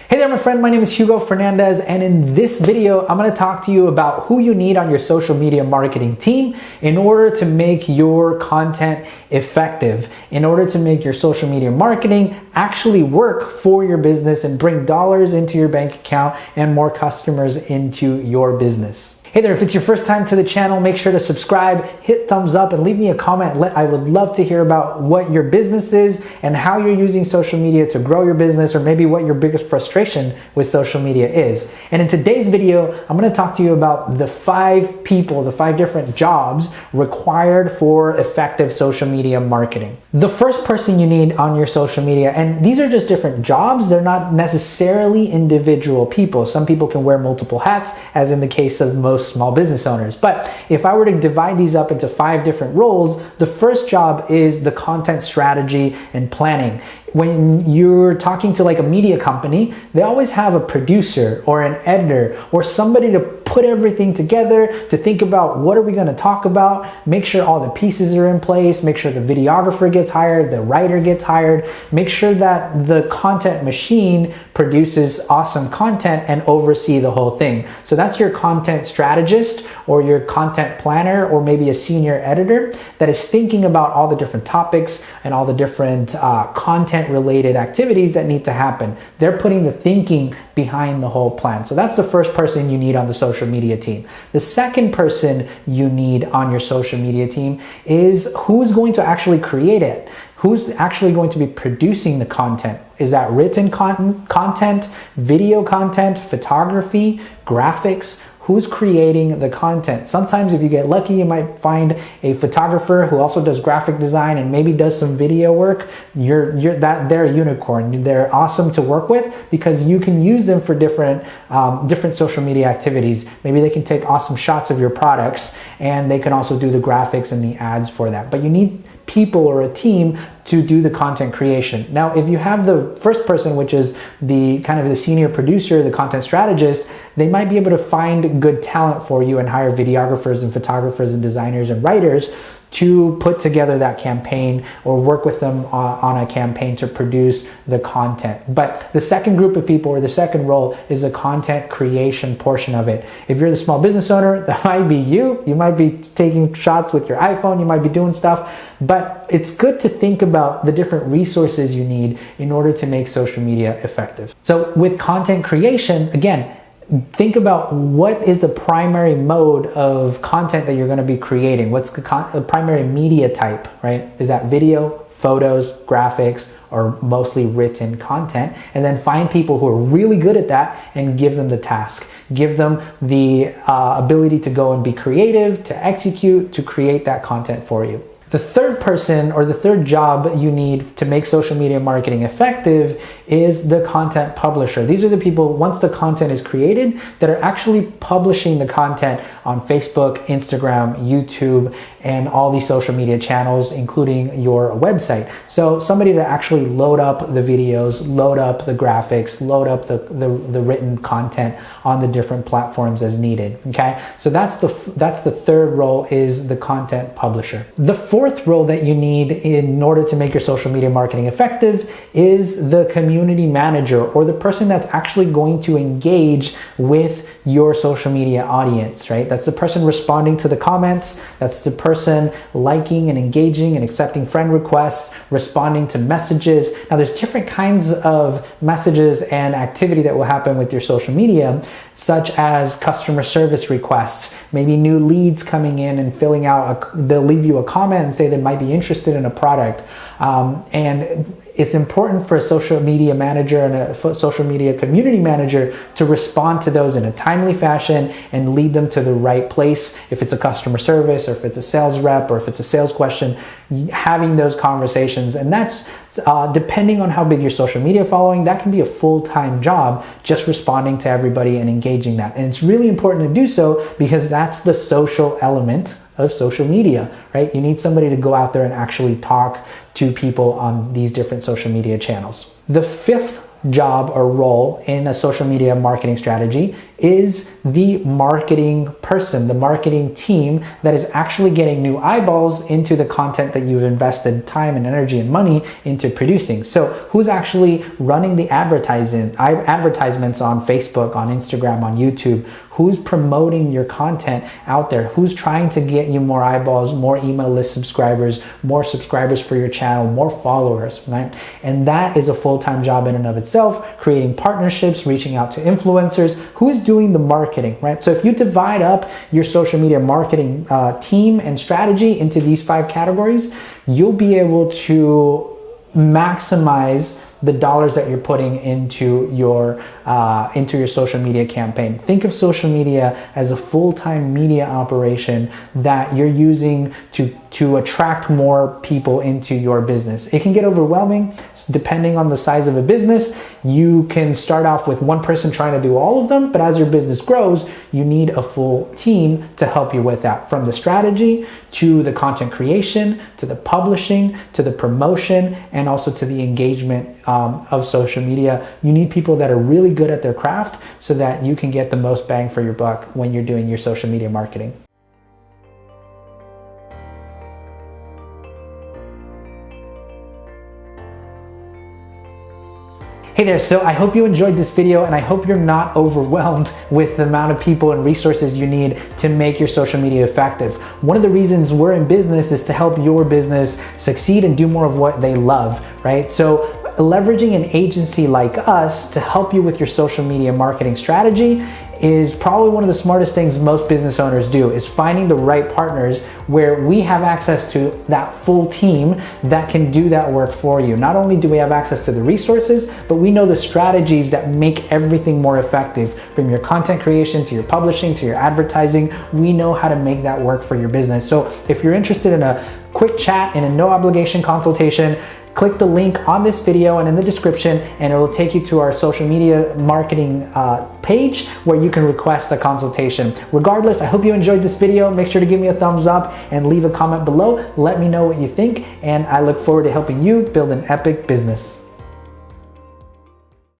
Hey there, my friend. My name is Hugo Fernandez, and in this video, I'm going to talk to you about who you need on your social media marketing team in order to make your content effective, in order to make your social media marketing actually work for your business and bring dollars into your bank account and more customers into your business. Hey there, if it's your first time to the channel, make sure to subscribe, hit thumbs up, and leave me a comment. I would love to hear about what your business is and how you're using social media to grow your business, or maybe what your biggest frustration with social media is. And in today's video, I'm going to talk to you about the 5 different jobs required for effective social media marketing. The first person you need on your social media, and these are just different jobs, they're not necessarily individual people. Some people can wear multiple hats, as in the case of most small business owners. But if I were to divide these up into 5 different roles, the first job is the content strategy and planning. When you're talking to like a media company, they always have a producer or an editor or somebody to put everything together, to think about what are we going to talk about, make sure all the pieces are in place, make sure the videographer gets hired, the writer gets hired, make sure that the content machine produces awesome content and oversee the whole thing. So that's your content strategist or your content planner, or maybe a senior editor that is thinking about all the different topics and all the different content related activities that need to happen. They're putting the thinking behind the whole plan. So that's the first person you need on the social media team. The second person you need on your social media team is who's going to actually create it. Who's actually going to be producing the content? Is that written content, video content, photography, graphics? Who's creating the content? Sometimes if you get lucky, you might find a photographer who also does graphic design and maybe does some video work. They're a unicorn. They're awesome to work with because you can use them for different social media activities. Maybe they can take awesome shots of your products, and they can also do the graphics and the ads for that. But you need people or a team to do the content creation. Now, if you have the first person, which is the kind of the senior producer, the content strategist, they might be able to find good talent for you and hire videographers and photographers and designers and writers to put together that campaign or work with them on a campaign to produce the content. But the second group of people, or the second role, is the content creation portion of it. If you're the small business owner, that might be you. You might be taking shots with your iPhone, you might be doing stuff, but it's good to think about the different resources you need in order to make social media effective. So with content creation, again, think about what is the primary mode of content that you're going to be creating. What's the primary media type, right? Is that video, photos, graphics, or mostly written content? And then find people who are really good at that and give them the task. Give them the ability to go and be creative, to execute, to create that content for you. The third person, or the third job you need to make social media marketing effective, is the content publisher. These are the people, once the content is created, that are actually publishing the content on Facebook, Instagram, YouTube, and all these social media channels, including your website. So somebody to actually load up the videos, load up the graphics, load up the written content on the different platforms as needed. Okay, so that's the third role, is the content publisher. The fourth role that you need in order to make your social media marketing effective is the community manager, or the person that's actually going to engage with your social media audience, right? That's the person responding to the comments. That's the person liking and engaging and accepting friend requests, responding to messages. Now, there's different kinds of messages and activity that will happen with your social media, such as customer service requests, maybe new leads coming in and filling out, they'll leave you a comment and say they might be interested in a product. And it's important for a social media manager and a social media community manager to respond to those in a timely fashion and lead them to the right place. If it's a customer service, or if it's a sales rep, or if it's a sales question, having those conversations. And that's depending on how big your social media following, that can be a full-time job, just responding to everybody and engaging that. And it's really important to do so because that's the social element of social media, right? You need somebody to go out there and actually talk to people on these different social media channels. The fifth job or role in a social media marketing strategy is the marketing person, the marketing team that is actually getting new eyeballs into the content that you've invested time and energy and money into producing. So who's actually running the advertisements on Facebook, on Instagram, on YouTube? Who's promoting your content out there? Who's trying to get you more eyeballs, more email list subscribers, more subscribers for your channel, more followers, right? And that is a full-time job in and of itself, creating partnerships, reaching out to influencers. Who is doing the marketing, right? So if you divide up your social media marketing team and strategy into these 5 categories, you'll be able to maximize the dollars that you're putting into your social media campaign. Think of social media as a full-time media operation that you're using to attract more people into your business. It can get overwhelming depending on the size of a business. You can start off with one person trying to do all of them, but as your business grows, you need a full team to help you with that, from the strategy to the content creation, to the publishing, to the promotion, and also to the engagement of social media. You need people that are really good at their craft so that you can get the most bang for your buck when you're doing your social media marketing. Hey there, so I hope you enjoyed this video and I hope you're not overwhelmed with the amount of people and resources you need to make your social media effective. One of the reasons we're in business is to help your business succeed and do more of what they love, right? So leveraging an agency like us to help you with your social media marketing strategy is probably one of the smartest things most business owners do, is finding the right partners where we have access to that full team that can do that work for you. Not only do we have access to the resources, but we know the strategies that make everything more effective, from your content creation to your publishing to your advertising. We know how to make that work for your business. So if you're interested in a quick chat and a no obligation consultation, click the link on this video and in the description, and it will take you to our social media marketing page where you can request a consultation. Regardless, I hope you enjoyed this video. Make sure to give me a thumbs up and leave a comment below. Let me know what you think, and I look forward to helping you build an epic business.